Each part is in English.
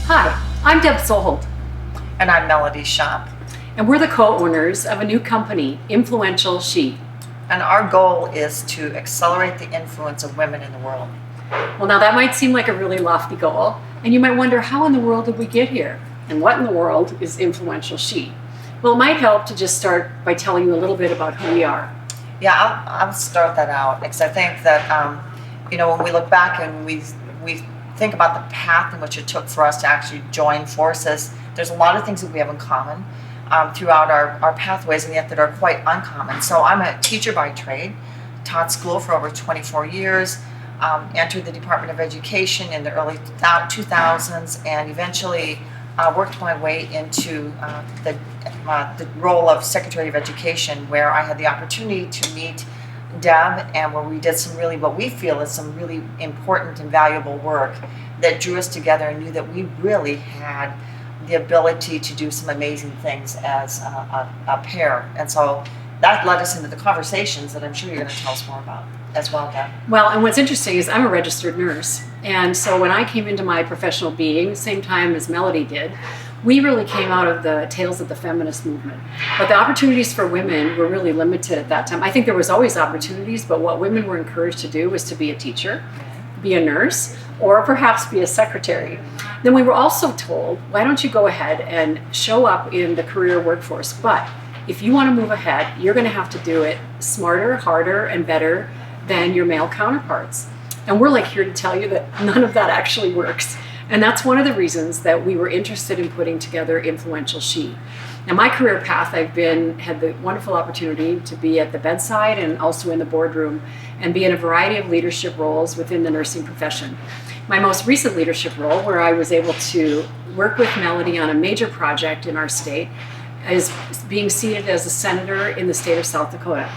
Hi, I'm Deb Solholt, And I'm Melody Shop. and we're the co-owners of a new company, Influential She. And our goal is to accelerate the influence of women in the world. Well, now that might seem like a really lofty goal, and you might wonder, how in the world did we get here? And what in the world is Influential She? Well, it might help to just start by telling you a little bit about who we are. Yeah, I'll start that out because I think that, when we look back and we think about the path in which it took for us to actually join forces, there's a lot of things that we have in common throughout our pathways, and yet that are quite uncommon. So I'm a teacher by trade, taught school for over 24 years, entered the Department of Education in the early 2000s, and eventually worked my way into the role of Secretary of Education, where I had the opportunity to meet Deb, and where we did some really, what we feel is some really important and valuable work that drew us together and knew that we really had the ability to do some amazing things as a pair. And so that led us into the conversations that I'm sure you're going to tell us more about as well, Deb. Well, and what's interesting is I'm a registered nurse. And so when I came into my professional being, same time as Melody did, we really came out of the tales of the feminist movement. But the opportunities for women were really limited at that time. I think there was always opportunities, but what women were encouraged to do was to be a teacher, be a nurse, or perhaps be a secretary. Then we were also told, why don't you go ahead and show up in the career workforce? But if you want to move ahead, you're going to have to do it smarter, harder, and better than your male counterparts. And we're here to tell you that none of that actually works. And that's one of the reasons that we were interested in putting together Influential She. Now, my career path, had the wonderful opportunity to be at the bedside and also in the boardroom and be in a variety of leadership roles within the nursing profession. My most recent leadership role, where I was able to work with Melody on a major project in our state, is being seated as a senator in the state of South Dakota.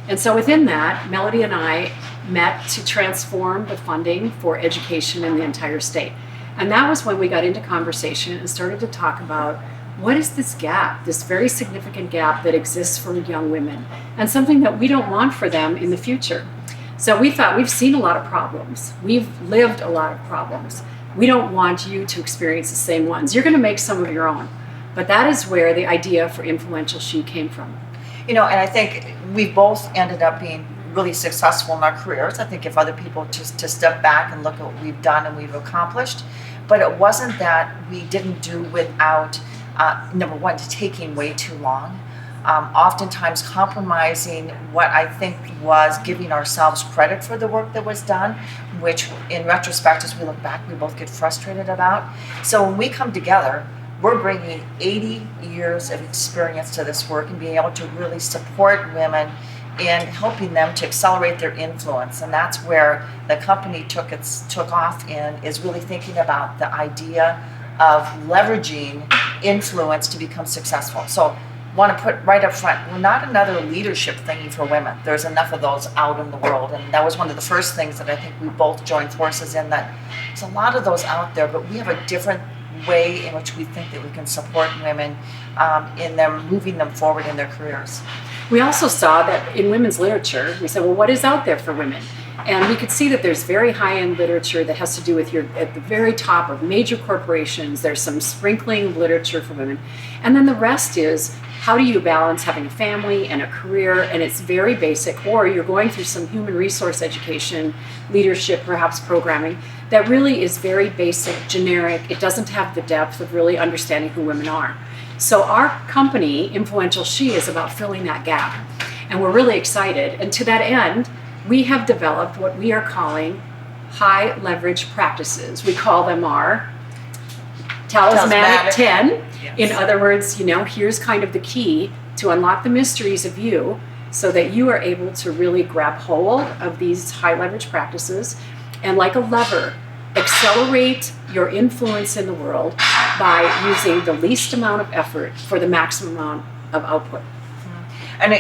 And so within that, Melody and I met to transform the funding for education in the entire state. And that was when we got into conversation and started to talk about, what is this gap, this very significant gap that exists for young women, and something that we don't want for them in the future. So we thought, we've seen a lot of problems. We've lived a lot of problems. We don't want you to experience the same ones. You're going to make some of your own. But that is where the idea for Influential She came from. And I think we both ended up being really successful in our careers. I think if other people just to step back and look at what we've done and we've accomplished, but it wasn't that we didn't do without, number one, taking way too long. Oftentimes compromising what I think was giving ourselves credit for the work that was done, which in retrospect, as we look back, we both get frustrated about. So when we come together, we're bringing 80 years of experience to this work and being able to really support women in helping them to accelerate their influence. And that's where the company took off in, is really thinking about the idea of leveraging influence to become successful. So want to put right up front, we're not another leadership thingy for women. There's enough of those out in the world. And that was one of the first things that I think we both joined forces in, that there's a lot of those out there, but we have a different way in which we think that we can support women in them moving them forward in their careers. We also saw that in women's literature, we said, well, what is out there for women? And we could see that there's very high-end literature that has to do with at the very top of major corporations. There's some sprinkling of literature for women. And then the rest is, how do you balance having a family and a career? And it's very basic. Or you're going through some human resource education, leadership, perhaps programming, that really is very basic, generic. It doesn't have the depth of really understanding who women are. So our company, Influential She, is about filling that gap. And we're really excited. And to that end, we have developed what we are calling high leverage practices. We call them our talismanic 10. Yes. In other words, here's kind of the key to unlock the mysteries of you so that you are able to really grab hold of these high leverage practices and, like a lever, accelerate your influence in the world by using the least amount of effort for the maximum amount of output. And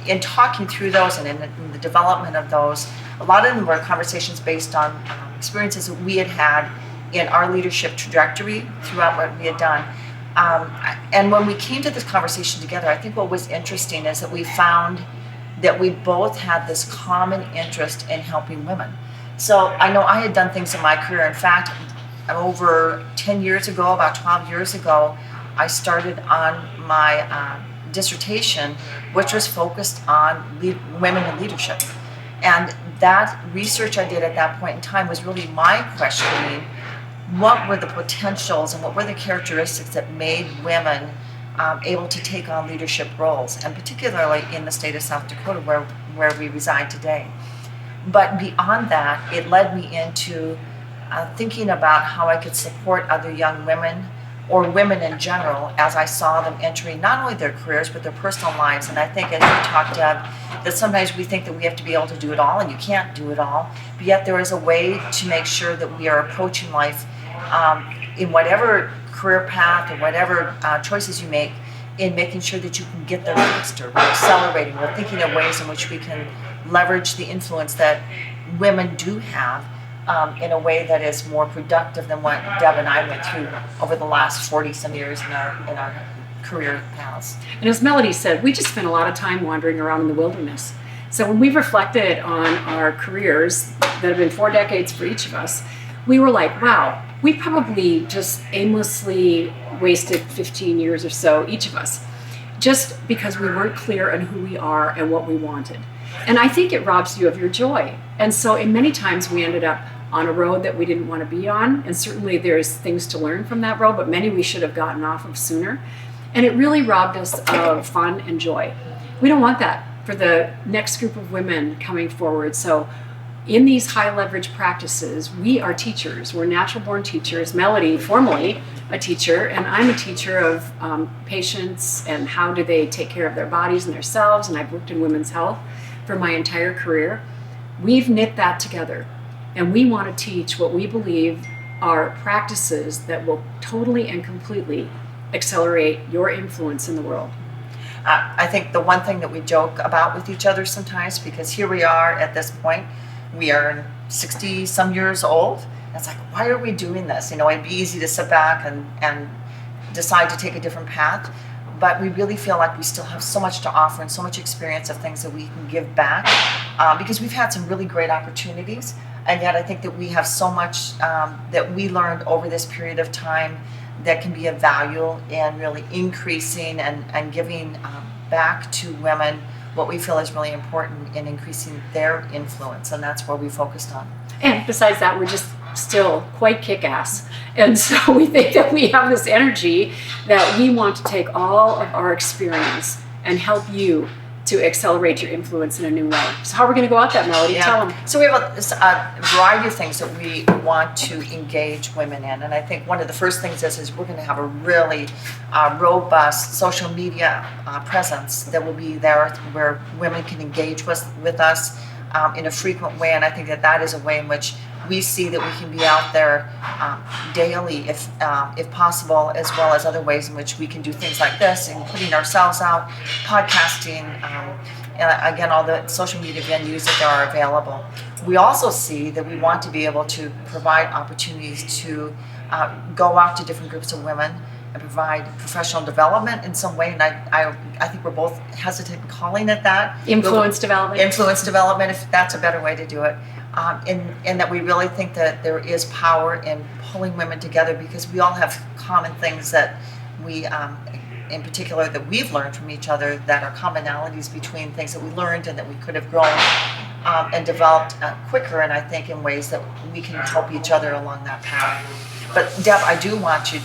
in talking through those and in the development of those, a lot of them were conversations based on experiences that we had in our leadership trajectory throughout what we had done. And when we came to this conversation together, I think what was interesting is that we found that we both had this common interest in helping women. So I know I had done things in my career. In fact, over 10 years ago, about 12 years ago, I started on my dissertation, which was focused on women in leadership. And that research I did at that point in time was really my questioning what were the potentials and what were the characteristics that made women able to take on leadership roles, and particularly in the state of South Dakota where we reside today. But beyond that, it led me into thinking about how I could support other young women or women in general as I saw them entering not only their careers but their personal lives. And I think, as you talked, Deb, that sometimes we think that we have to be able to do it all, and you can't do it all, but yet there is a way to make sure that we are approaching life in whatever career path or whatever choices you make, in making sure that you can get there faster. We're accelerating, we're thinking of ways in which we can leverage the influence that women do have in a way that is more productive than what Deb and I went through over the last 40 some years in our career paths. And as Melody said, we just spent a lot of time wandering around in the wilderness. So when we've reflected on our careers that have been 4 decades for each of us, we were like, wow, we probably just aimlessly wasted 15 years or so, each of us, just because we weren't clear on who we are and what we wanted. And I think it robs you of your joy. And so in many times we ended up on a road that we didn't want to be on. And certainly there's things to learn from that road, but many we should have gotten off of sooner. And it really robbed us of fun and joy. We don't want that for the next group of women coming forward. So in these high leverage practices, we are teachers. We're natural born teachers. Melody, formerly a teacher, and I'm a teacher of patients and how do they take care of their bodies and themselves. And I've worked in women's health for my entire career. We've knit that together, and we want to teach what we believe are practices that will totally and completely accelerate your influence in the world. I think the one thing that we joke about with each other sometimes, because here we are at this point, we are 60 some years old. It's like, why are we doing this? It'd be easy to sit back and decide to take a different path. But we really feel like we still have so much to offer and so much experience of things that we can give back because we've had some really great opportunities. And yet I think that we have so much that we learned over this period of time that can be of value in really increasing and giving back to women what we feel is really important in increasing their influence. And that's where we focused on. And besides that, we're just still quite kick-ass. And so we think that we have this energy that we want to take all of our experience and help you to accelerate your influence in a new way. So how are we going to go out that, Melody? Yeah. Tell them. So we have a variety of things that we want to engage women in. And I think one of the first things is we're going to have a really robust social media presence that will be there where women can engage with us in a frequent way. And I think that is a way in which we see that we can be out there daily, if possible, as well as other ways in which we can do things like this and putting ourselves out, podcasting, again, all the social media venues that are available. We also see that we want to be able to provide opportunities to go out to different groups of women and provide professional development in some way. And I think we're both hesitant in calling it that. Influence development, if that's a better way to do it. And that we really think that there is power in pulling women together because we all have common things that we, in particular, that we've learned from each other that are commonalities between things that we learned and that we could have grown and developed quicker, and I think in ways that we can help each other along that path. But Deb, I do want you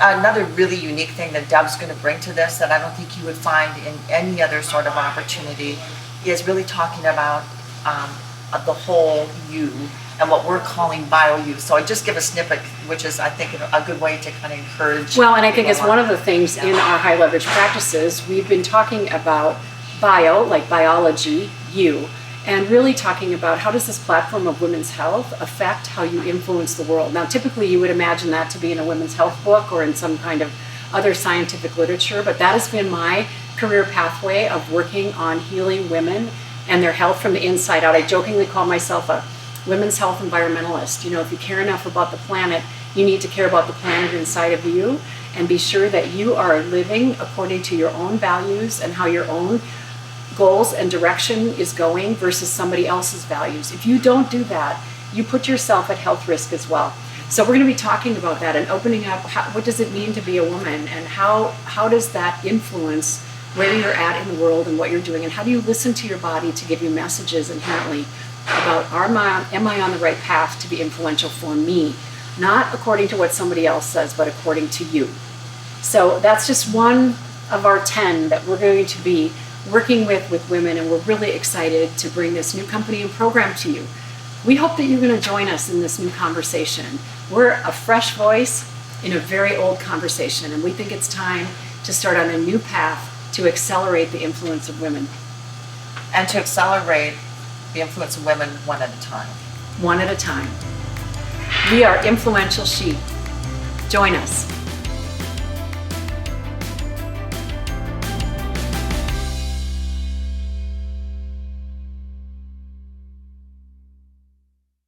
another really unique thing that Deb's going to bring to this that I don't think you would find in any other sort of opportunity is really talking about the whole you and what we're calling bio-you. So I just give a snippet, which is, I think, a good way to kind of encourage. Well, and I think it's one of the things in our high leverage practices, we've been talking about bio, like biology, you, and really talking about how does this platform of women's health affect how you influence the world. Now, typically you would imagine that to be in a women's health book or in some kind of other scientific literature, but that has been my career pathway of working on healing women and their health from the inside out. I jokingly call myself a women's health environmentalist. If you care enough about the planet, you need to care about the planet inside of you and be sure that you are living according to your own values and how your own goals and direction is going versus somebody else's values. If you don't do that, you put yourself at health risk as well. So we're going to be talking about that and opening up what does it mean to be a woman, and how does that influence where you're at in the world and what you're doing, and how do you listen to your body to give you messages inherently about am I on the right path to be influential for me, not according to what somebody else says, but according to you. So that's just one of our 10 that we're going to be working with women, and we're really excited to bring this new company and program to you. We hope that you're going to join us in this new conversation. We're a fresh voice in a very old conversation, and we think it's time to start on a new path to accelerate the influence of women. And to accelerate the influence of women one at a time. One at a time. We are Influential She. Join us.